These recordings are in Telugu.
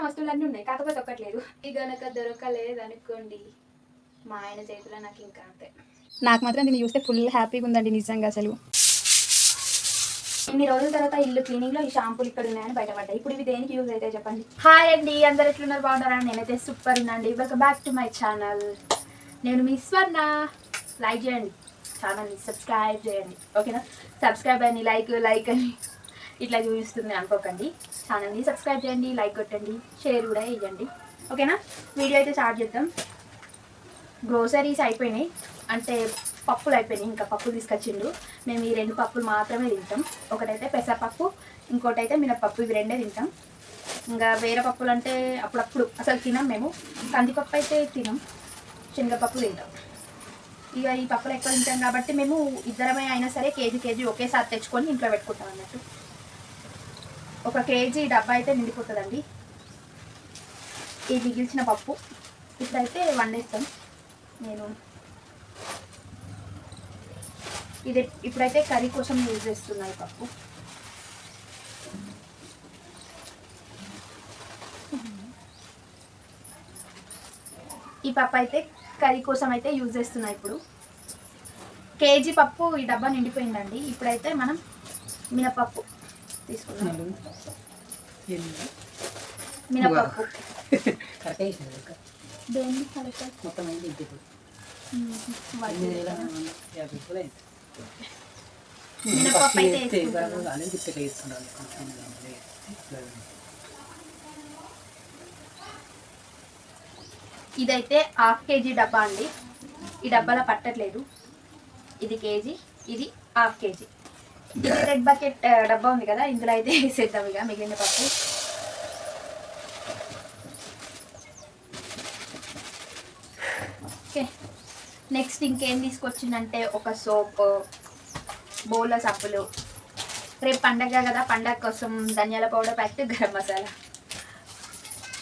కావాల్సిన వస్తువులన్నీ ఉన్నాయి, కాకపోతే ఒక్కట్లేదు. ఇది గనక దొరకలేదు అనుకోండి మా ఆయన చేతిలో నాకు ఇంకా అంతే. నాకు మాత్రం దీన్ని చూస్తే ఫుల్ హ్యాపీగా ఉందండి నిజంగా. అసలు ఇన్ని రోజుల తర్వాత ఇల్లు క్లీనింగ్లో ఈ షాంపూలు ఇక్కడ ఉన్నాయని బయటపడ్డాయి. ఇప్పుడు ఇవి దేనికి యూజ్ అయితే చెప్పండి. హాయ్ అండి, అందరు ఎట్లున్నారు, బాగున్నారా? నేనైతే సూపర్ ఉన్నాండి. Welcome back to my channel. నేను మీ స్వర్ణ. లైక్ చేయండి, ఛానల్ని సబ్స్క్రైబ్ చేయండి, ఓకేనా? సబ్స్క్రైబ్ అని లైక్ అని ఇట్లా చూపిస్తుంది అనుకోకండి. ఛానల్ని సబ్స్క్రైబ్ చేయండి, లైక్ కొట్టండి, షేర్ కూడా వేయండి, ఓకేనా? వీడియో అయితే స్టార్ట్ చేద్దాం. గ్రోసరీస్ అయిపోయినాయి, అంటే పప్పులు అయిపోయినాయి. ఇంకా పప్పులు తీసుకొచ్చిండు. మేము ఈ 2 పప్పులు మాత్రమే తింటాం. ఒకటైతే పెసరపప్పు, ఇంకోటి అయితే మినపప్పు. ఇవి 2 తింటాం. ఇంకా వేరే పప్పులు అంటే అప్పుడప్పుడు అసలు తినం మేము. కందిపప్పు అయితే తినం, శనగపప్పు తింటాం. ఇక ఈ పప్పులు ఎక్కువ తింటాం కాబట్టి మేము ఇద్దరమే అయినా సరే కేజీ ఒకేసారి తెచ్చుకొని ఇంట్లో పెట్టుకుంటాం అన్నట్టు. 1 కేజీ డబ్బా అయితే నిండిపోతుందండి ఈ మిగిల్చిన పప్పు. ఇప్పుడైతే వండేస్తాం. నేను ఇది ఇప్పుడైతే కర్రీ కోసం యూజ్ చేస్తున్నాను పప్పు. ఈ పప్పు అయితే కర్రీ కోసం అయితే యూజ్ చేస్తున్నాయి. ఇప్పుడు కేజీ పప్పు ఈ డబ్బా నిండిపోయిందండి. ఇప్పుడైతే మనం మినపప్పు తీసుకున్నాం. మినపప్పు దేన్ని మొత్తం మినపప్పు అయితే ఇదైతే 1/2 కేజీ డబ్బా అండి. ఈ డబ్బాలో పట్టట్లేదు. ఇది కేజీ, ఇది 1/2 కేజీ. ఇది రెడ్ బకెట్ డబ్బా ఉంది కదా, ఇందులో అయితే వేసేద్దాం ఇక మిగిలిన పప్పు. ఓకే, నెక్స్ట్ ఇంకేం తీసుకొచ్చిందంటే ఒక సోప్, బౌల సబ్బులు. రేపు పండగ కదా, పండగ కోసం ధనియాల పౌడర్ ప్యాకెట్, గరం మసాలా,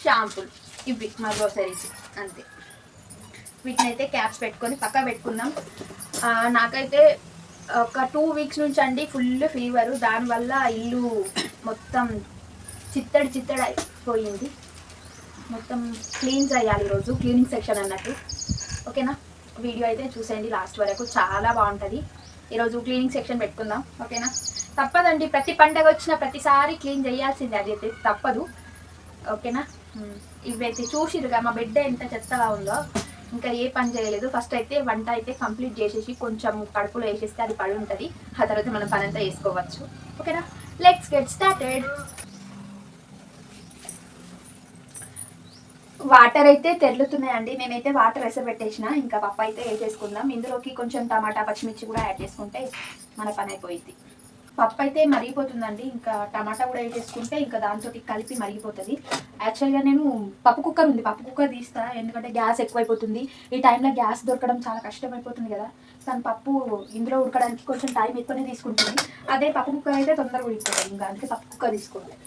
షాంపూలు. ఇవి మా గ్రోసరీస్ అంతే. వీటిని అయితే క్యాప్స్ పెట్టుకొని పక్కా పెట్టుకుందాం. నాకైతే ఒక 2 వీక్స్ నుంచి అండి ఫుల్ ఫీవరు. దానివల్ల ఇల్లు మొత్తం చిత్తడి అయిపోయింది. మొత్తం క్లీన్ చేయాలి ఈరోజు, క్లీనింగ్ సెక్షన్ అన్నట్టు, ఓకేనా? వీడియో అయితే చూసేయండి లాస్ట్ వరకు, చాలా బాగుంటుంది. ఈరోజు క్లీనింగ్ సెక్షన్ పెట్టుకుందాం, ఓకేనా? తప్పదండి, ప్రతి పండగ వచ్చిన ప్రతిసారి క్లీన్ చేయాల్సిందే, అది అయితే తప్పదు, ఓకేనా? ఇవైతే చూసిరుగా మా బెడ్ ఎంత చెత్తగా ఉందో. ఇంకా ఏ పని చేయలేదు. ఫస్ట్ అయితే వంట అయితే కంప్లీట్ చేసేసి కొంచెం కడుపులో వేసేస్తే అది పడి ఉంటుంది. ఆ తర్వాత మనం పని అంతా వేసుకోవచ్చు, ఓకేనా? Let's get started. వాటర్ అయితే తెరులుతున్నాయండి. నేనైతే వాటర్ పెట్టేసిన. ఇంకా పప్పు అయితే వేసేసుకుందాం. ఇందులోకి కొంచెం టమాటా, పచ్చిమిర్చి కూడా యాడ్ చేసుకుంటే మన పని అయిపోయింది. పప్పు అయితే మరిగిపోతుందండి. ఇంకా టమాటా కూడా వేసేసుకుంటే ఇంకా దాంతో కలిపి మరిగిపోతుంది. యాక్చువల్గా నేను పప్పు కుక్కర్ ఉంది, పప్పు కుక్కర్ తీస్తా, ఎందుకంటే గ్యాస్ ఎక్కువైపోతుంది. ఈ టైంలో గ్యాస్ దొరకడం చాలా కష్టం అయిపోతుంది కదా. కానీ పప్పు ఇందులో ఉడకడానికి కొంచెం టైం ఎక్కువనే తీసుకుంటుంది. అదే పప్పు కుక్కర్ అయితే తొందరగా ఉడికిపోతుంది. ఇంకా అందుకే పప్పు కుక్కర్ తీసుకోవాలి.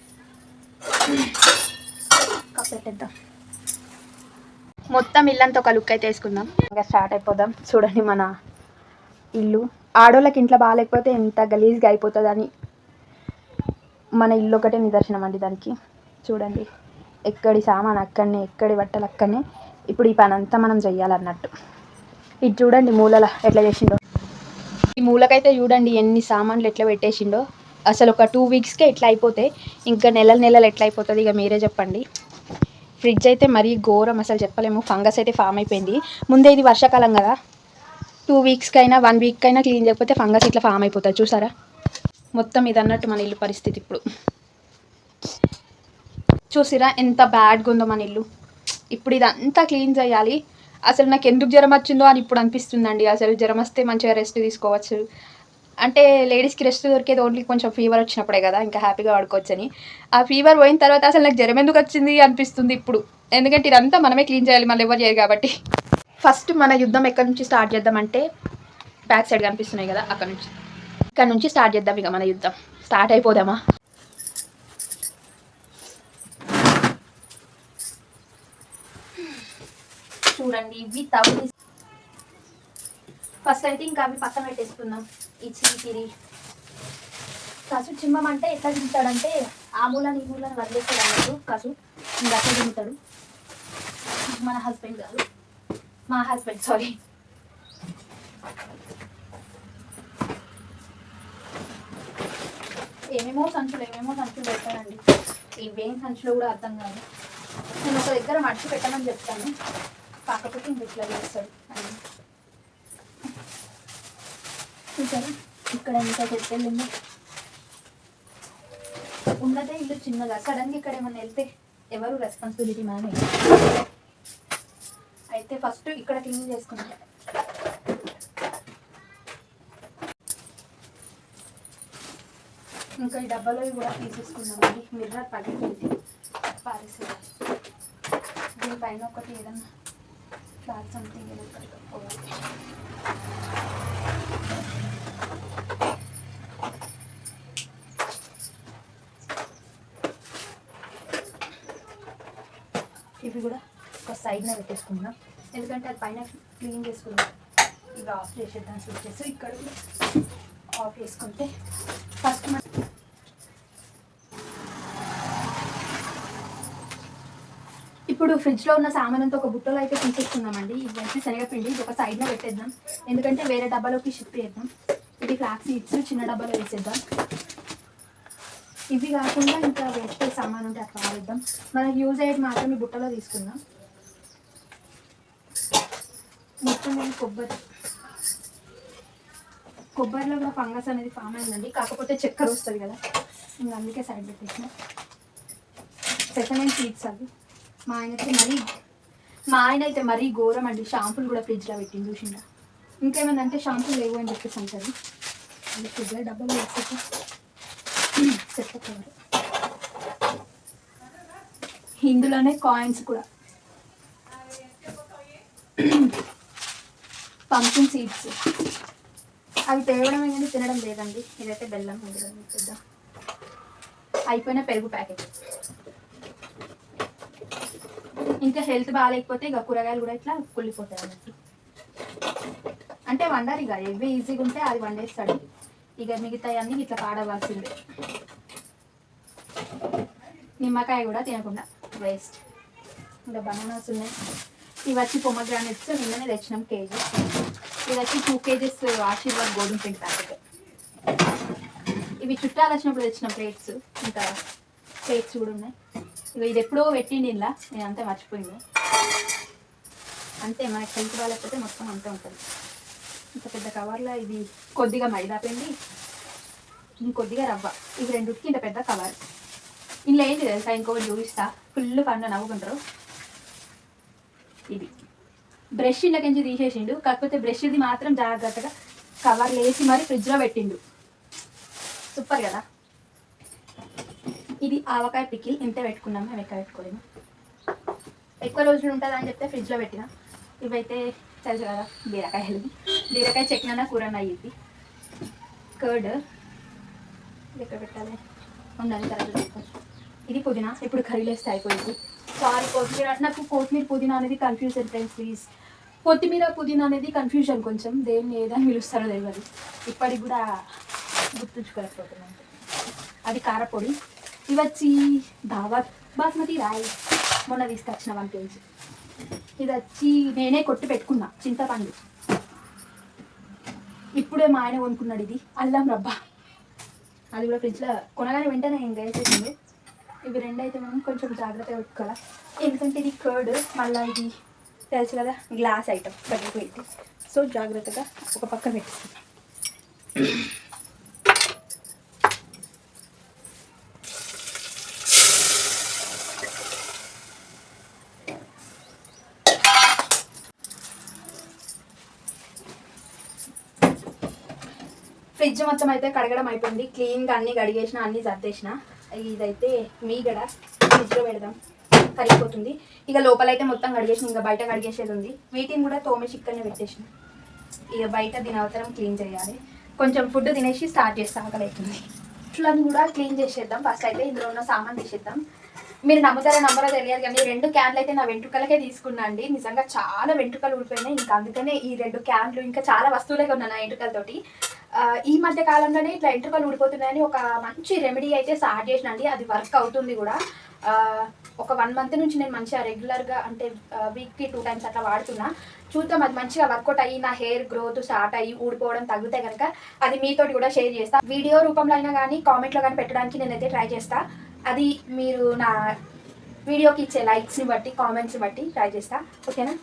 కప్పు పెట్టేద్దాం. మొత్తం ఇల్లంతా ఒక లుక్ అయితే వేసుకుందాం. ఇంకా స్టార్ట్ అయిపోదాం. చూడండి మన ఇల్లు. ఆడోళ్ళకి ఇంట్లో బాగాలేకపోతే ఎంత గలీజ్గా అయిపోతుందని మన ఇల్లు ఒకటే నిదర్శనం అండి దానికి. చూడండి, ఎక్కడి సామాన్ అక్కడనే, ఎక్కడి బట్టలు అక్కడనే. ఇప్పుడు ఈ పని అంతా మనం చెయ్యాలన్నట్టు. ఇది చూడండి మూలల ఎట్లా చేసిండో. ఈ మూలకైతే చూడండి ఎన్ని సామాన్లు ఎట్లా పెట్టేసిండో. అసలు ఒక 2 వీక్స్కే ఎట్లా అయిపోతే ఇంకా నెలలు ఎట్లా అయిపోతుంది, ఇక మీరే చెప్పండి. ఫ్రిడ్జ్ అయితే మరీ ఘోరం, అసలు చెప్పలేము. ఫంగస్ అయితే ఫామ్ అయిపోయింది. ముందే ఇది వర్షాకాలం కదా, 2 వీక్స్కైనా 1 వీక్కైనా క్లీన్ చేయకపోతే ఫంగస్ ఇట్లా ఫామ్ అయిపోతుంది. చూసారా, మొత్తం ఇది అన్నట్టు మన ఇల్లు పరిస్థితి ఇప్పుడు. చూసిరా ఎంత బ్యాడ్గా ఉందో మన ఇల్లు. ఇప్పుడు ఇదంతా క్లీన్ చేయాలి. అసలు నాకు ఎందుకు జ్వరం వచ్చిందో అని ఇప్పుడు అనిపిస్తుందండి. అసలు జ్వరం వస్తే మంచిగా రెస్ట్ తీసుకోవచ్చు. అంటే లేడీస్కి రెస్ట్ దొరికేది ఓన్లీ కొంచెం ఫీవర్ వచ్చినప్పుడే కదా, ఇంకా హ్యాపీగా పడుకోవచ్చని. ఆ ఫీవర్ పోయిన తర్వాత అసలు నాకు జ్వరం ఎందుకు వచ్చింది అనిపిస్తుంది ఇప్పుడు. ఎందుకంటే ఇదంతా మనమే క్లీన్ చేయాలి, మళ్ళీ ఎవరు చేయరు కాబట్టి. ఫస్ట్ మన యుద్ధం ఎక్కడి నుంచి స్టార్ట్ చేద్దామంటే, బ్యాక్ సైడ్ కనిపిస్తున్నాయి కదా, ఇక్కడ నుంచి స్టార్ట్ చేద్దాం. ఇక మన యుద్ధం స్టార్ట్ అయిపోదామా? చూడండి, ఇవి తవ్వి ఫస్ట్ అయితే ఇంకా అవి పక్కన పెట్టేసుకుందాం. ఈ చీపిరి కసు చిమ్మమంటే ఎట్లా తింటాడంటే ఆ మూలని ఈ మూలని వదిలేస్తాడు అన్నట్టు కసు. ఇంకా అక్కడ తింటాడు మన హస్బెండ్ కాదు, మా హస్బెండ్, సారీ. ఏమేమో సంచులు పెట్టానండి. ఇవేం సంచులో కూడా అర్థం కాదు. నేను ఒక దగ్గర మడిచి పెట్టమని చెప్తాను, కాకపోతే ఇంక ఇట్లా చేస్తాడు అని. చూసారా ఇక్కడ ఇంకా పెట్టెళ్ళింది. ఉన్నదే ఇల్లు చిన్నగా, సడన్గా ఇక్కడ ఏమన్నా వెళ్తే ఎవరు రెస్పాన్సిబిలిటీ మ్యాన్. అయితే ఫస్ట్ ఇక్కడ క్లీన్ చేసుకుంటాం. ఇంకా ఈ డబ్బాలో కూడా తీసేసుకున్నామండి. మిర్రర్ పగిలింది, పారేసేది. దీనిపైన ఒకటి ఏదన్నా క్లాత్ సంథింగ్ ఏదైనా పోవాలి. ఇవి కూడా ఒక సైడ్న పెట్టేసుకుందాం, ఎందుకంటే అది పైన క్లీన్ చేసుకుందాం. ఇవి ఆఫ్ చేసేద్దాం స్విచ్చెస్. ఇక్కడ కూడా ఆఫ్ చేసుకుంటే ఫస్ట్ ఇప్పుడు ఫ్రిడ్జ్లో ఉన్న సామానంతో ఒక బుట్టలో అయితే తీసేసుకుందామండి. ఇది వచ్చి శనగపిండి, ఇది ఒక సైడ్లో పెట్టేద్దాం, ఎందుకంటే వేరే డబ్బాలోకి షిఫ్ట్ చేద్దాం. ఇది ఫ్లాక్స్ సీడ్స్ చిన్న డబ్బాలో వేసేద్దాం. ఇవి కాకుండా ఇంకా వెజిటేబుల్ సామాన్ ఉంటే అట్లా వాడేద్దాం. మనకి యూజ్ అయ్యేది మాత్రం ఈ బుట్టలో తీసుకుందాం. మొత్తం నేను కొబ్బరిలో కూడా ఫంగస్ అనేది ఫామ్ అయిందండి, కాకపోతే చక్కెర వస్తుంది కదా, ఇంకా అందుకే సైడ్ పెట్టేసిన. సెసమైన్ సీడ్స్ అవి. మా ఆయన అయితే మరీ ఘోరం అండి, షాంపూలు కూడా ఫ్రిడ్జ్లో పెట్టింది చూసిందా. ఇంకేమైందంటే షాంపూలు లేవు అని చెప్పేసి అంటారు. అది ఫ్రిడ్జ్లో డబ్బాలు వేసేసి సెట్ కవర్. ఇందులోనే కాయిన్స్ కూడా, పంకిన్ సీడ్స్. అవి తేవడమే కానీ తినడం లేదండి. ఇదైతే బెల్లం పెద్ద అయిపోయిన పెరుగు ప్యాకెట్. ఇంకా హెల్త్ బాగాలేకపోతే ఇక కూరగాయలు కూడా ఇట్లా కుళ్ళిపోతాయి అన్నట్టు. అంటే వండాలి ఇక, ఎవ్వి ఈజీగా ఉంటే అది వండేస్తాడు, ఇక మిగతాయి అన్నీ ఇట్లా పాడవలసిందే. నిమ్మకాయ కూడా తినకుండా వేస్ట్. ఇంకా బనానాస్ ఉన్నాయి. ఇవి వచ్చి పొమగ్రానెట్స్ నిన్ననే తెచ్చినాం కేజీ. ఇది వచ్చి 2 kgs ఆశీర్వాద్ గోధుమ పిండి ప్యాకెట్. ఇవి చుట్టాలు వచ్చినప్పుడు తెచ్చిన ప్లేట్స్, ఇంకా ప్లేట్స్ కూడా ఉన్నాయి. ఇక ఇది ఎప్పుడో పెట్టిండి ఇలా, నేను అంతే మర్చిపోయింది. అంతే మనకి హెల్త్ బాగాలేకపోతే మొత్తం అంతే ఉంటుంది. ఇంత పెద్ద కవర్లో ఇది కొద్దిగా మైదా పిండి, ఇంకొద్దిగా రవ్వ, ఇవి రెండుకి ఇంత పెద్ద కవర్. ఇందులో ఏంటి తెలుసా, ఇంకొకటి చూపిస్తా, ఫుల్ పండు నవ్వుకుంటారు. ఇది బ్రష్ ఇంట్లోకించి తీసేసిండు, కాకపోతే బ్రష్ది మాత్రం జాగ్రత్తగా కవర్లు వేసి మరి ఫ్రిడ్జ్లో పెట్టిండు. సూపర్ కదా. ఇది ఆవకాయ పికిల్, ఇంతే పెట్టుకున్నాము, మేము ఎక్కువ పెట్టుకోలేము, ఎక్కువ రోజులు ఉంటుంది అని చెప్తే ఫ్రిడ్జ్లో పెట్టిన. ఇవైతే తెలుసు కదా బీరకాయలు, బీరకాయ చట్నీ కూరన అయ్యింది. కర్డ్ ఎక్కడ పెట్టాలి ఉండాలి తర్వాత. ఇది పుదీనా, ఇప్పుడు కర్రీలు వేస్తే అయిపోయింది. సారీ కొత్తిమీర, నాకు కొత్తిమీర పుదీనా అనేది కన్ఫ్యూజన్ ఫ్రెండ్స్, ప్లీజ్. కొత్తిమీర పుదీనా అనేది కన్ఫ్యూజన్ కొంచెం, దేన్ని ఏదని పిలుస్తారో తెలియదు, ఇప్పటికి కూడా గుర్తుంచుకోలేకపోతున్నాను. అది కారపొడి. ఇవి వచ్చి దావత్ బాస్మతి రైస్, మొన్న తీసుకొచ్చిన 1 kg. ఇది వచ్చి నేనే కొట్టి పెట్టుకున్నా చింతపండు, ఇప్పుడే మా ఆయన కొనుక్కున్నాడు. ఇది అల్లం రబ్బా, అది కూడా ఫ్రిడ్జ్లో కొనగానే వెంటనే ఇంకా వేసేసింది. ఇవి రెండు అయితే మనం కొంచెం జాగ్రత్తగా పెట్టుకోవాలి, ఎందుకంటే ఇది కర్డ్, మళ్ళీ ఇది తెలుసు కదా గ్లాస్ ఐటమ్ పడిపోయింది. సో జాగ్రత్తగా ఒక పక్క పెట్టుకుంటాం. ఫ్రిడ్జ్ మొత్తం అయితే కడగడం అయిపోయింది, క్లీన్గా అన్నీ కడిగేసిన, అన్నీ సర్దేసిన. ఇదైతే మీగడ ఫ్రిడ్జ్లో పెడదాం, కరిగిపోతుంది. ఇక లోపలైతే మొత్తం కడిగేసిన, ఇంకా బయట కడిగేసేది ఉంది. వీటిని కూడా తోమేసి ఇక్కడనే పెట్టేసిన. ఇక బయట దీని అవసరం క్లీన్ చేయాలి. కొంచెం ఫుడ్ తినేసి స్టార్ట్ చేస్తే ఆకలి అవుతుంది. ఇట్లని కూడా క్లీన్ చేసేద్దాం. ఫస్ట్ అయితే ఇందులో ఉన్న సామాన్ తీసేద్దాం. మీరు నమ్ముతారో నమ్మరో తెలియదు కానీ 2 క్యాన్లు అయితే నా వెంట్రుకలకే తీసుకున్నా అండి. నిజంగా చాలా వెంట్రుకలు ఊడిపోయినాయి. ఇంకా అందుకనే ఈ 2 క్యాన్లు, ఇంకా చాలా వస్తువులే ఉన్నాయి నా వెంట్రుకలతోటి. ఈ మధ్య కాలంలోనే ఇట్లా వెంట్రుకలు ఊడిపోతున్నాయని ఒక మంచి రెమెడీ అయితే స్టార్ట్ చేసినండి, అది వర్క్ అవుతుంది కూడా. ఒక 1 మంత్ నుంచి నేను మంచిగా రెగ్యులర్గా అంటే వీక్కి 2 టైమ్స్ అట్లా వాడుతున్నా. చూద్దాం అది మంచిగా వర్కౌట్ అయ్యి నా హెయిర్ గ్రోత్ స్టార్ట్ అయ్యి ఊడిపోవడం తగ్గితే కనుక అది మీతోటి కూడా షేర్ చేస్తా. వీడియో రూపంలో అయినా కానీ కామెంట్లో కానీ పెట్టడానికి నేనైతే ట్రై చేస్తా. అది మీరు నా వీడియోకి ఇచ్చే లైక్స్ని బట్టి కామెంట్స్ని బట్టి ట్రై చేస్తా. ఓకేనా.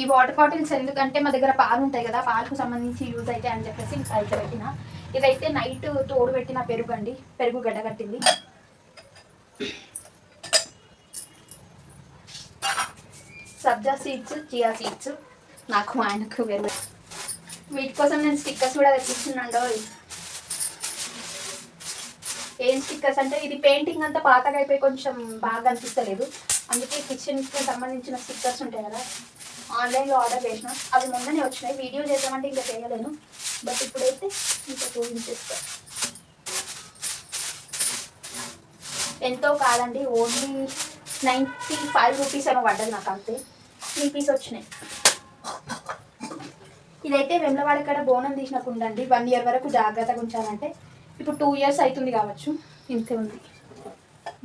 ఈ వాటర్ బాటిల్స్ ఎందుకంటే మా దగ్గర పాలు ఉంటాయి కదా, పాలకు సంబంధించి యూజ్ అయితే అని చెప్పేసి అయితే పెట్టిన. ఇదైతే నైట్ తోడు పెట్టిన పెరుగు అండి, పెరుగు గడ్డ కట్టింది. సబ్జా సీడ్స్, చియా సీడ్స్ నాకు మా ఆయనకు వేరు. వీటి కోసం నేను స్టిక్కర్స్ కూడా తెప్పిస్తున్నాండో. ఏం స్టిక్కర్స్ అంటే ఇది పెయింటింగ్ అంతా పాతగా అయిపోయి కొంచెం బాగా అనిపిస్తలేదు, అందుకే కిచెన్కి సంబంధించిన స్టిక్కర్స్ ఉంటాయి కదా ఆన్లైన్లో ఆర్డర్ చేసిన. అవి మొన్ననే వచ్చినాయి, వీడియో చేద్దామంటే ఇంకా చేయలేను. బట్ ఇప్పుడైతే ఇంకా చూపించేస్తాను. ఎంతో కాదండి, ఓన్లీ 95 రూపీస్ ఏమో పడ్డది నాకు, అంతే 3 పీస్ వచ్చినాయి. ఇదైతే వెమ్లవాడ ఇక్కడ బోనం తీసినప్పుడు అండి 1 ఇయర్ వరకు జాగ్రత్తగా ఉంచాలంటే, ఇప్పుడు 2 ఇయర్స్ అవుతుంది కావచ్చు, ఇంతే ఉంది.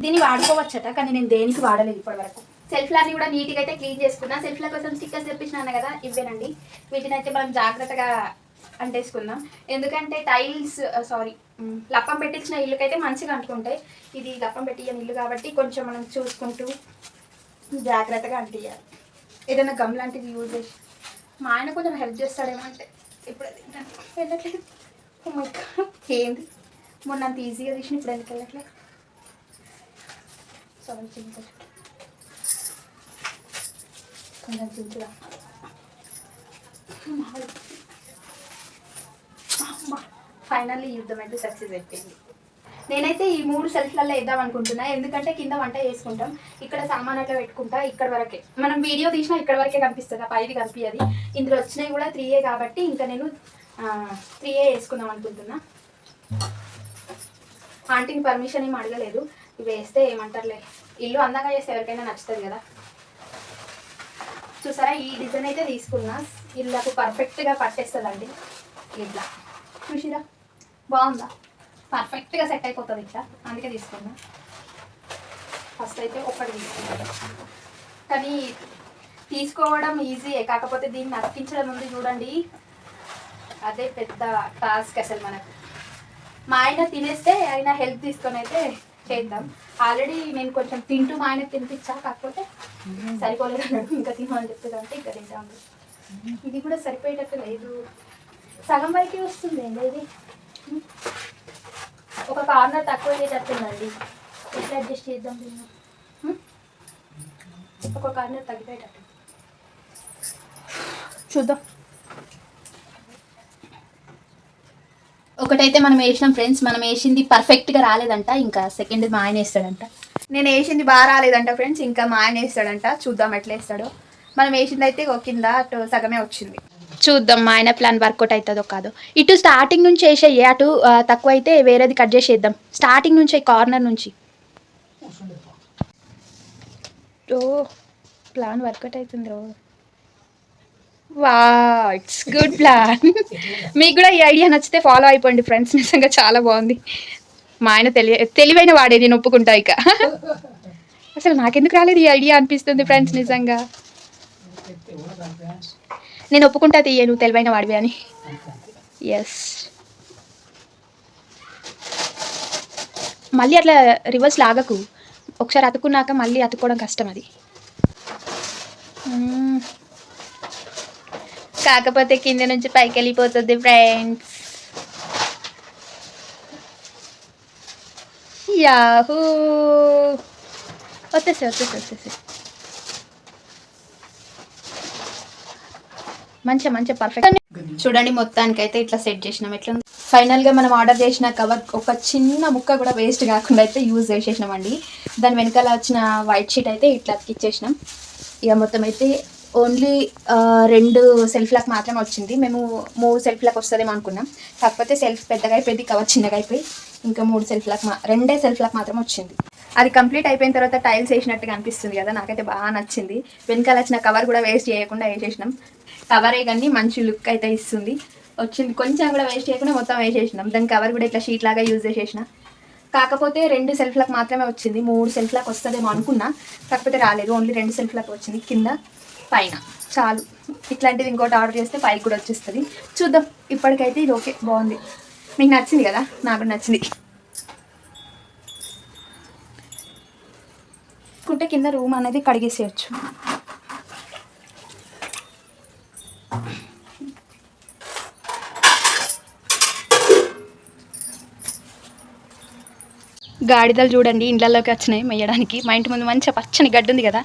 దీన్ని వాడుకోవచ్చట, కానీ నేను దేనికి వాడలేదు ఇప్పటి వరకు. సెల్ఫ్లన్నీ కూడా నీట్గా అయితే క్లీన్ చేసుకున్నా. సెల్ఫ్ల కోసం స్టిక్కర్స్ తెప్పించినాను కదా, ఇవేనండి. వీటిని అయితే మనం జాగ్రత్తగా అంటేసుకుందాం, ఎందుకంటే టైల్స్ లప్పం పెట్టించిన ఇల్లుకైతే మంచిగా అంటుకుంటాయి. ఇది లప్పం పెట్టిన ఇల్లు కాబట్టి కొంచెం మనం చూసుకుంటూ జాగ్రత్తగా అంటియాలి. ఏదైనా గమ్ లాంటిది యూజ్ చేసి మా ఆయన కొంచెం హెల్ప్ చేస్తాడేమో అంటే ఇప్పుడు అది వెళ్ళట్లేదు. ఏంది మొన్న అంత ఈజీగా తీసిన ఇప్పుడు ఎందుకు వెళ్ళట్లేదు. కొంచెం చించుగా ఫైనల్లీ యుద్ధం అయితే సక్సెస్ అయిపోయింది. నేనైతే ఈ 3 సెల్ఫ్లలో వేద్దాం అనుకుంటున్నా, ఎందుకంటే కింద వంట చేసుకుంటాం, ఇక్కడ సామాన్ అట్లా పెట్టుకుంటా. ఇక్కడ వరకే మనం వీడియో తీసినా ఇక్కడ వరకే కనిపిస్తుంది, పైది కనిపించదు. ఇందులో వచ్చినాయి కూడా 3A కాబట్టి ఇంకా నేను 3A వేసుకుందాం అనుకుంటున్నా. ఆంటీని పర్మిషన్ ఏం అడగలేదు, ఇవి వేస్తే ఏమంటారులే, ఇల్లు అందంగా చేస్తే ఎవరికైనా నచ్చుతుంది కదా. చూసారా, ఈ డిజైన్ అయితే తీసుకున్నా, ఇల్లకు పర్ఫెక్ట్గా పట్టేస్తుందండి. ఇట్లా చూసిరా, బాగుందా, పర్ఫెక్ట్గా సెట్ అయిపోతుంది ఇట్లా, అందుకే తీసుకున్నా. ఫస్ట్ అయితే ఒకటి తీసుకున్నాను, కానీ తీసుకోవడం ఈజీయే, కాకపోతే దీన్ని అతికించడం ఉంది చూడండి, అదే పెద్ద టాస్క్ అసలు మనకు. మా ఆయన తినేస్తే ఆయన హెల్ప్ తీసుకొని అయితే చేద్దాం. ఆల్రెడీ నేను కొంచెం తింటూ మా ఆయనకు తినిపించా, కాకపోతే సరిపోలేదు అన్నాడు, ఇంకా తినమని చెప్తుందంటే ఇంకా తింటాము. ఇది కూడా సరిపోయేటట్టు లేదు, సగం వరకే వస్తుంది అండి. ఇది ఒక కార్నర్ తక్కువ అయ్యేటట్టుందండి, ఎట్లా అడ్జస్ట్ చేద్దాం దీన్ని. ఒక కార్నర్ తగ్గిపోయేటట్టు చూద్దాం. ఒకటైతే మనం వేసినాం ఫ్రెండ్స్, మనం వేసింది పర్ఫెక్ట్గా రాలేదంట, ఇంకా సెకండ్ మా ఆయన వేస్తాడంట. నేను వేసింది బాగా రాలేదంట ఫ్రెండ్స్, ఇంకా మా ఆయన వేస్తాడంట. చూద్దాం ఎట్లా వేస్తాడో. మనం వేసింది అయితే కింద అటు సగమే వచ్చింది. చూద్దాం మా ఆయన ప్లాన్ వర్కౌట్ అవుతుందో కాదో. ఇటు స్టార్టింగ్ నుంచి వేసేయి, అటు తక్కువ అయితే వేరేది కట్ చేసేద్దాం. స్టార్టింగ్ నుంచి కార్నర్ నుంచి. ఓ ప్లాన్ వర్కౌట్ అవుతుంది రో. వా ఇట్స్ గుడ్ ప్లాన్. మీకు కూడా ఈ ఐడియా నచ్చితే ఫాలో అయిపోండి ఫ్రెండ్స్, నిజంగా చాలా బాగుంది. మా ఆయన తెలివైన వాడే, నేను ఒప్పుకుంటా. ఇక అసలు నాకెందుకు రాలేదు ఈ ఐడియా అనిపిస్తుంది ఫ్రెండ్స్, నిజంగా నేను ఒప్పుకుంటా తీయ, నువ్వు తెలివైన వాడివి అని. ఎస్, మళ్ళీ అట్లా రివర్స్ లాగకు, ఒకసారి అతుకున్నాక మళ్ళీ అతుక్కోవడం కష్టం అది. కాకపోతే కింద నుంచి పైకి వెళ్ళిపోతుంది ఫ్రెండ్స్. యాహూ, వచ్చేసి మంచిగా పర్ఫెక్ట్. చూడండి మొత్తానికి అయితే ఇట్లా సెట్ చేసినాం. ఎట్లా ఫైనల్గా మనం ఆర్డర్ చేసిన కవర్ ఒక చిన్న ముక్క కూడా వేస్ట్ కాకుండా అయితే యూజ్ చేసేసినామండి. దాని వెనకాల వచ్చిన వైట్ షీట్ అయితే ఇట్లా అతికిచ్చేసినాం. ఇక మొత్తం అయితే ఓన్లీ 2 సెల్ఫ్లకు మాత్రమే వచ్చింది. మేము 3 సెల్ఫ్లకు వస్తుందేమో అనుకున్నాం, కాకపోతే సెల్ఫ్ పెద్దగా అయిపోయింది, కవర్ చిన్నగా అయిపోయి ఇంకా 2 సెల్ఫ్లకు మాత్రం వచ్చింది. అది కంప్లీట్ అయిపోయిన తర్వాత టైల్స్ వేసినట్టుగా అనిపిస్తుంది కదా, నాకైతే బాగా నచ్చింది. వెనకాల వచ్చిన కవర్ కూడా వేస్ట్ చేయకుండా వేసేసినాం. కవరే కానీ మంచి లుక్ అయితే ఇస్తుంది. వచ్చింది కొంచెం కూడా వేస్ట్ చేయకుండా మొత్తం వేసేసినాం. దాని కవర్ కూడా ఇట్లా షీట్ లాగా యూజ్ చేసేసిన. కాకపోతే 2 సెల్ఫ్లకు మాత్రమే వచ్చింది, 3 సెల్ఫ్లకు వస్తుందేమో అనుకున్నా, కాకపోతే రాలేదు. ఓన్లీ 2 సెల్ఫ్లకు వచ్చింది, కింద పైన. చాలు, ఇట్లాంటిది ఇంకోటి ఆర్డర్ చేస్తే పైకి కూడా వచ్చేస్తుంది. చూద్దాం. ఇప్పటికైతే ఇది ఓకే, బాగుంది. మీకు నచ్చింది కదా, నాకు నచ్చింది. కుంటే కింద రూమ్ అనేది కడిగేసేయచ్చు. గాడిదలు చూడండి ఇండ్లలోకి వచ్చినాయి మేయడానికి. మా ఇంటి ముందు మంచిగా పచ్చని గడ్డి ఉంది కదా,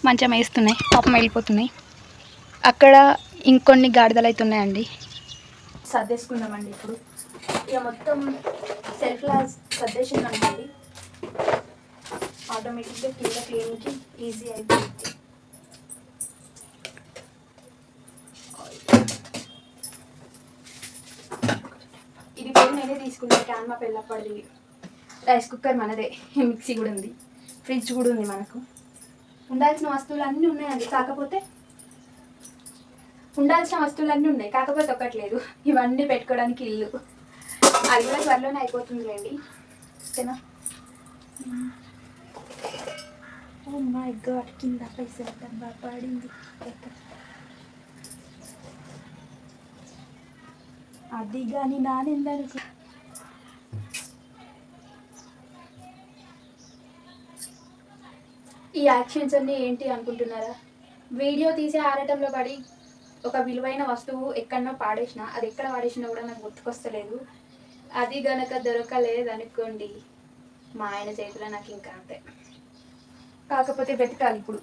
మంచిగా మేస్తున్నాయి. పాపం వెళ్ళిపోతున్నాయి. అక్కడ ఇంకొన్ని గాడిదలు అయితే ఉన్నాయండి. సర్దేసుకుందామండి ఇప్పుడు. ఇక మొత్తం సెల్ఫ్లా సర్దేసిందండి. ఆటోమేటిక్గా కింద క్లీనింగ్కి ఈజీ అయిపోయింది. ఇది కూడా నేనే తీసుకున్నాను, క్యాన్ మా పెళ్ళప్పటిది. రైస్ కుక్కర్ మనదే, మిక్సీ కూడా ఉంది, ఫ్రిడ్జ్ కూడా ఉంది. మనకు ఉండాల్సిన వస్తువులు అన్నీ ఉన్నాయండి, కాకపోతే కాకపోతే ఒకట్లేదు. ఇవన్నీ పెట్టుకోవడానికి ఇల్లు, అది కూడా త్వరలోనే అయిపోతుంది రండి. ఓకేనా? ఓ మై గాడ్, కింద పైసలు డబ్బా పడింది. అది కానీ నానెందనుకో. ఈ యాక్షన్స్ అన్నీ ఏంటి అనుకుంటున్నారా? వీడియో తీసే ఆరాటంలో పడి ఒక విలువైన వస్తువు ఎక్కడనో పాడేసిన, అది ఎక్కడ పాడేసినా కూడా నాకు గుర్తుకొస్తలేదు. అది గనక దొరకలేదనుకోండి, మా ఆయన చేతిలో నాకు ఇంకా అంతే. కాకపోతే వెతకాలి ఇప్పుడు.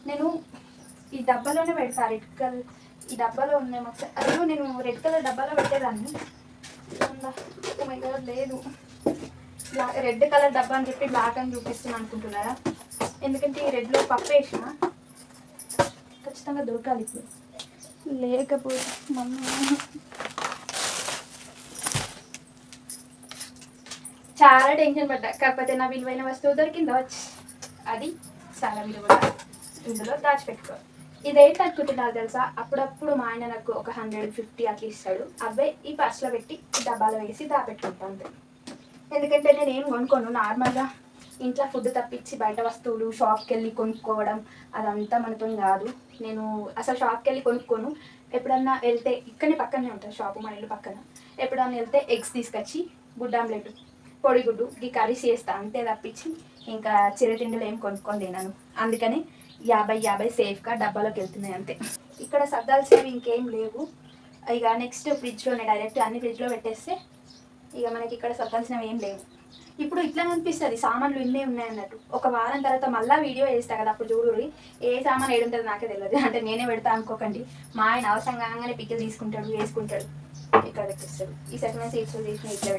నేను ఈ డబ్బాలోనే పెడతా, రెడ్ కలర్ ఈ డబ్బాలో ఉన్నాయి. అదే నేను రెడ్ కలర్ డబ్బాలో పెట్టేదాన్ని, లేదు రెడ్ కలర్ డబ్బా అని చెప్పి బ్లాక్ అని చూపిస్తున్నాను అనుకుంటున్నారా? ఎందుకంటే ఈ రెడ్లో పప్పు వేసిన, ఖచ్చితంగా దొరకాలి ఇప్పుడు. లేకపోతే చాలా టెన్షన్ పడ్డా. కాకపోతే నా విలువైన వస్తువు దొరికిందో, అది చాలా విలువ. ఇందులో దాచిపెట్టుకోవాలి. ఇదేంటి అనుకుంటున్నారు తెలుసా? అప్పుడప్పుడు మా ఆయన నాకు ఒక 150 అట్లా ఇస్తాడు. అవే ఈ పర్స్లో పెట్టి డబ్బాలో వేసి దాపెట్టుకుంటాను. ఎందుకంటే నేను ఏం కొనుక్కోను. నార్మల్గా ఇంట్లో ఫుడ్ తప్పించి బయట వస్తువులు షాప్కి వెళ్ళి కొనుక్కోవడం అదంతా మనతో కాదు. నేను అసలు షాప్కి వెళ్ళి కొనుక్కోను. ఎప్పుడన్నా వెళ్తే, ఇక్కడనే పక్కనే ఉంటుంది షాపు, మా ఇల్లు పక్కన. ఎప్పుడన్నా వెళ్తే ఎగ్స్ తీసుకొచ్చి గుడ్డ ఆమ్లెట్, పొడిగుడ్డు ఈ కర్రీస్ చేస్తా, అంతే తప్పించి ఇంకా చిరుతిండులు ఏం కొనుక్కొని తినాను. అందుకని 50 సేఫ్గా డబ్బాలోకి వెళ్తున్నాయి అంతే. ఇక్కడ సర్దాల్సినవి ఇంకేం లేవు. ఇక నెక్స్ట్ ఫ్రిడ్జ్లోనే డైరెక్ట్ అన్ని ఫ్రిడ్జ్లో పెట్టేస్తే ఇక మనకి ఇక్కడ సర్దాల్సినవి ఏం లేవు. ఇప్పుడు ఇట్లా అనిపిస్తుంది, సామాన్లు ఇన్నే ఉన్నాయి అన్నట్టు. ఒక వారం తర్వాత మళ్ళీ వీడియో వేస్తా కదా, అప్పుడు చూడుర్రి ఏ సామాన్ ఏడుంటుందో నాకే తెలియదు. అంటే నేనే పెడతా అనుకోకండి. మా ఆయన అవసరంగానే పిక్కలు తీసుకుంటాడు, వేసుకుంటాడు, ఇక్కడ పెట్టేస్తాడు. ఈ సెకండ్ సీట్స్ తీసిన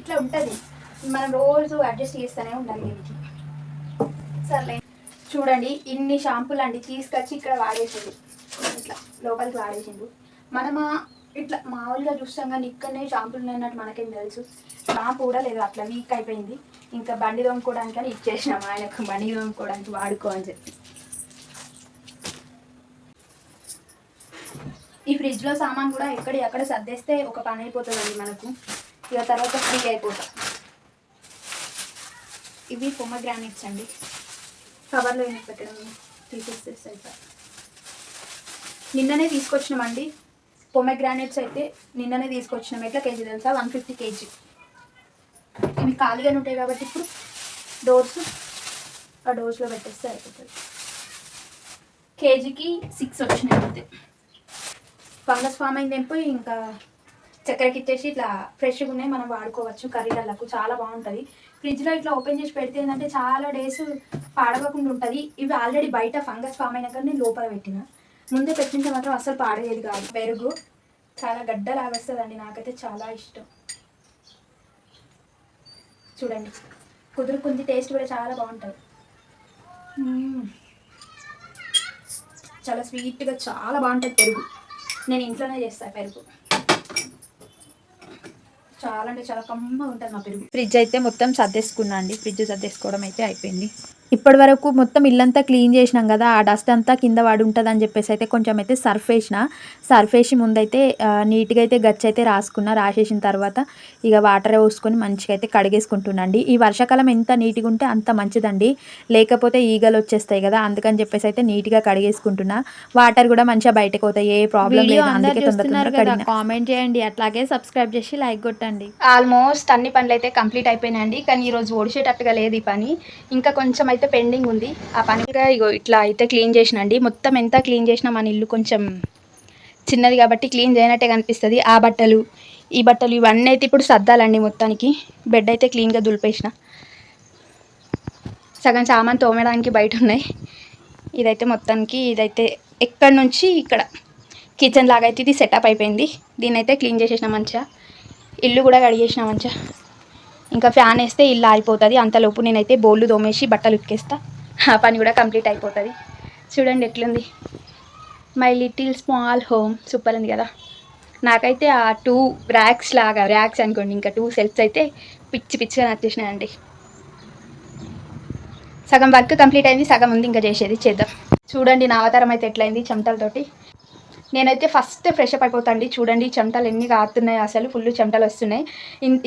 ఇట్లా ఉంటుంది. మనం రోజు అడ్జస్ట్ చేస్తూనే ఉండాలి దీనికి. సర్లే, చూడండి ఇన్ని షాంపూలు అండి తీసుకొచ్చి ఇక్కడ వాడేసిండు, ఇట్లా లోపలికి వాడేసిండు. మనమా ఇట్లా మామూలుగా చూస్తాం కానీ ఇక్కడనే షాంపూలు ఉన్నట్టు మనకేం తెలుసు. షాంపూ కూడా లేదు, అట్లా వీక్ అయిపోయింది. ఇంకా బండి తోముకోవడానికి అని ఇచ్చేసినాం ఆయనకు, బండి తోముకోవడానికి వాడుకో అని చెప్పి. ఈ ఫ్రిడ్జ్లో సామాన్ కూడా ఎక్కడ సర్దేస్తే ఒక పని అయిపోతుందండి మనకు. ఇక తర్వాత ఫ్రీ అయిపోతాం. ఇవి పొమగ్రానైట్స్ అండి, కవర్లో ఎందుకు పెట్టడం, తీసేస్తే సరిపోయి. నిన్ననే తీసుకొచ్చినామండి పొమగ్రానైట్స్ అయితే. నిన్ననే తీసుకొచ్చినాం. ఎట్లా కేజీ తెలుసా? 150 kg. ఇవి ఖాళీగానే ఉంటాయి కాబట్టి ఇప్పుడు ఆ డోర్స్లో పెట్టేస్తే అయిపోతుంది. కేజీకి 6 వచ్చినాయి అంతే. ఫంగస్ ఫామ్ అయింది పోయి ఇంకా చక్కెరకి ఇచ్చేసి ఇట్లా ఫ్రెష్గా ఉన్నాయి, మనం వాడుకోవచ్చు కర్రీలకు. చాలా బాగుంటుంది. ఫ్రిడ్జ్లో ఇట్లా ఓపెన్ చేసి పెడితే ఏంటంటే చాలా డేస్ పాడవకుండా ఉంటుంది. ఇవి ఆల్రెడీ బయట ఫంగస్ ఫామ్ అయినాక నేను లోపల పెట్టిన, ముందే పెట్టింటే మాత్రం అసలు పాడేది కాదు. పెరుగు చాలా గడ్డలాగా వస్తుందండి, నాకైతే చాలా ఇష్టం. చూడండి కుదురుకుంది, టేస్ట్ కూడా చాలా బాగుంటుంది. చాలా స్వీట్గా చాలా బాగుంటుంది పెరుగు. నేను ఇంట్లోనే చేస్తాను పెరుగు, చాలా అంటే చాలా కమ్మగా ఉంటుంది మా పెరుగు. ఫ్రిడ్జ్ అయితే మొత్తం సర్దేసుకున్నా అండి. ఫ్రిడ్జ్ సర్దేసుకోవడం అయితే అయిపోయింది. ఇప్పటి వరకు మొత్తం ఇల్లంతా క్లీన్ చేసినాం కదా, ఆ డస్ట్ అంతా కింద పడి ఉంటుంది అని చెప్పేసి అయితే కొంచెం అయితే సర్ఫ్ వేసి ముందైతే నీట్గా అయితే గచ్చి అయితే రాసేసిన తర్వాత ఇక వాటర్ పోసుకొని మంచిగా అయితే కడిగేసుకుంటున్నాండి. ఈ వర్షాకాలం ఎంత నీట్గా ఉంటే అంత మంచిదండి, లేకపోతే ఈగలు వచ్చేస్తాయి కదా, అందుకని చెప్పేసి అయితే నీట్గా కడిగేసుకుంటున్నా. వాటర్ కూడా మంచిగా బయటకు పోతాయి, ఏ ప్రాబ్లం లేదు. అందుకే తొందరగా కామెంట్ చేయండి, అట్లాగే సబ్స్క్రైబ్ చేసి లైక్ కొట్టండి. ఆల్మోస్ట్ అన్ని పనులు అయితే కంప్లీట్ అయిపోయినాయండి, కానీ ఈరోజు ఓడిచేటట్టుగా లేదు ఈ పని, ఇంకా కొంచెం అయితే పెండింగ్ ఉంది. ఆ పని ఇగో ఇట్లా అయితే క్లీన్ చేసినండి. మొత్తం ఎంత క్లీన్ చేసినా మన ఇల్లు కొంచెం చిన్నది కాబట్టి క్లీన్ చేయనట్టే కనిపిస్తుంది. ఆ బట్టలు ఈ బట్టలు ఇవన్నీ అయితే ఇప్పుడు సర్దాలండి. మొత్తానికి బెడ్ అయితే క్లీన్గా దులిపేసిన, సగం సామాన్ తోమడానికి బయట ఉన్నాయి. ఇదైతే మొత్తానికి ఇదైతే ఎక్కడి నుంచి ఇక్కడ కిచెన్ లాగా అయితే ఇది సెటప్ అయిపోయింది. దీన్ని అయితే క్లీన్ చేసేసిన మంచిగా, ఇల్లు కూడా కడిగేసిన మంచిగా. ఇంకా ఫ్యాన్ వేస్తే ఇల్లు ఆరిపోతుంది, అంతలోపు నేనైతే బోళ్ళు తోమేసి బట్టలు ఉతికేస్తా, ఆ పని కూడా కంప్లీట్ అయిపోతుంది. చూడండి ఎట్లుంది my little small home, super ఉంది కదా. నాకైతే ఆ 2 ర్యాక్స్ అనుకోండి, ఇంకా 2 సెల్ఫ్స్ అయితే పిచ్చిగా నచ్చేసినాయండి. సగం వర్క్ కంప్లీట్ అయింది, సగం ఉంది ఇంకా చేద్దాం. చూడండి నా అవతారం అయితే ఎట్లయింది చెమటలతోటి. నేనైతే ఫస్ట్ ఫ్రెష్ అప్ అయిపోతాండి. చూడండి చెమటలు ఎన్ని కారుతున్నాయి, అసలు ఫుల్ చెమటలు వస్తున్నాయి.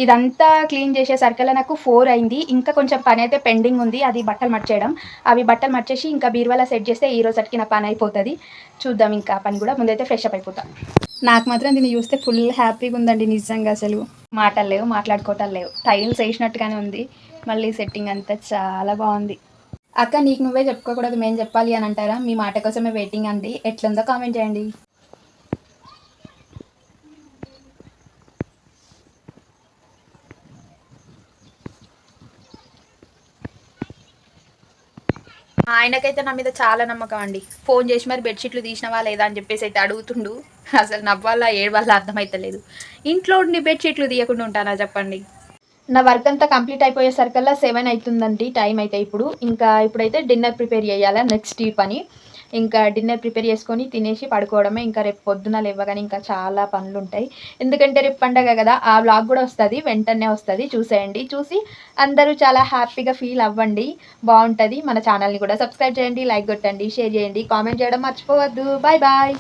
ఇదంతా క్లీన్ చేసేసరికల్లా నాకు 4 అయింది. ఇంకా కొంచెం పని అయితే పెండింగ్ ఉంది, అది బట్టలు మర్చేయడం. అవి బట్టలు మర్చేసి ఇంకా బీరువాలో సెట్ చేస్తే ఈ రోజుకి నా పని అయిపోతుంది. చూద్దాం ఇంకా పని కూడా. ముందైతే ఫ్రెష్ అప్ అయిపోతాను. నాకు మాత్రం దీన్ని చూస్తే ఫుల్ హ్యాపీగా ఉందండి నిజంగా. అసలు మాటలు లేవు, మాట్లాడుకోవటాలు లేవు, టైల్స్ వేసినట్టుగానే ఉంది. మళ్ళీ సెట్టింగ్ అంతా చాలా బాగుంది. అక్క నీకు నువ్వే చెప్పుకోకూడదు, మేము చెప్పాలి అని అంటారా? మీ మాట కోసమే వెయిటింగ్ అండి. ఎట్లుందో కామెంట్ చేయండి. ఆయనకైతే నా మీద చాలా నమ్మకం అండి. ఫోన్ చేసి మరి బెడ్షీట్లు తీసినవా లేదా అని చెప్పేసి అయితే అడుగుతుండు. అసలు నవ్వాలా ఏడవాలా అర్థమవుతలేదు. ఇంట్లో ఉండి బెడ్షీట్లు తీయకుండా ఉంటానా చెప్పండి. నా వర్క్ అంతా కంప్లీట్ అయిపోయేసరికల్లా 7 అవుతుందండి టైం అయితే. ఇప్పుడైతే డిన్నర్ ప్రిపేర్ చేయాలా, నెక్స్ట్ ఈ పని. ఇంకా డిన్నర్ ప్రిపేర్ చేసుకొని తినేసి పడుకోవడమే. ఇంకా రేపు పొద్దున లేవగానే ఇంకా చాలా పనులు ఉంటాయి, ఎందుకంటే రేపు పండగ కదా. ఆ వ్లాగ్ కూడా వస్తుంది, వెంటనే వస్తుంది, చూసేయండి. చూసి అందరూ చాలా హ్యాపీగా ఫీల్ అవ్వండి, బాగుంటుంది. మన ఛానల్ని కూడా సబ్స్క్రైబ్ చేయండి, లైక్ కొట్టండి, షేర్ చేయండి, కామెంట్ చేయడం మర్చిపోవద్దు. Bye bye.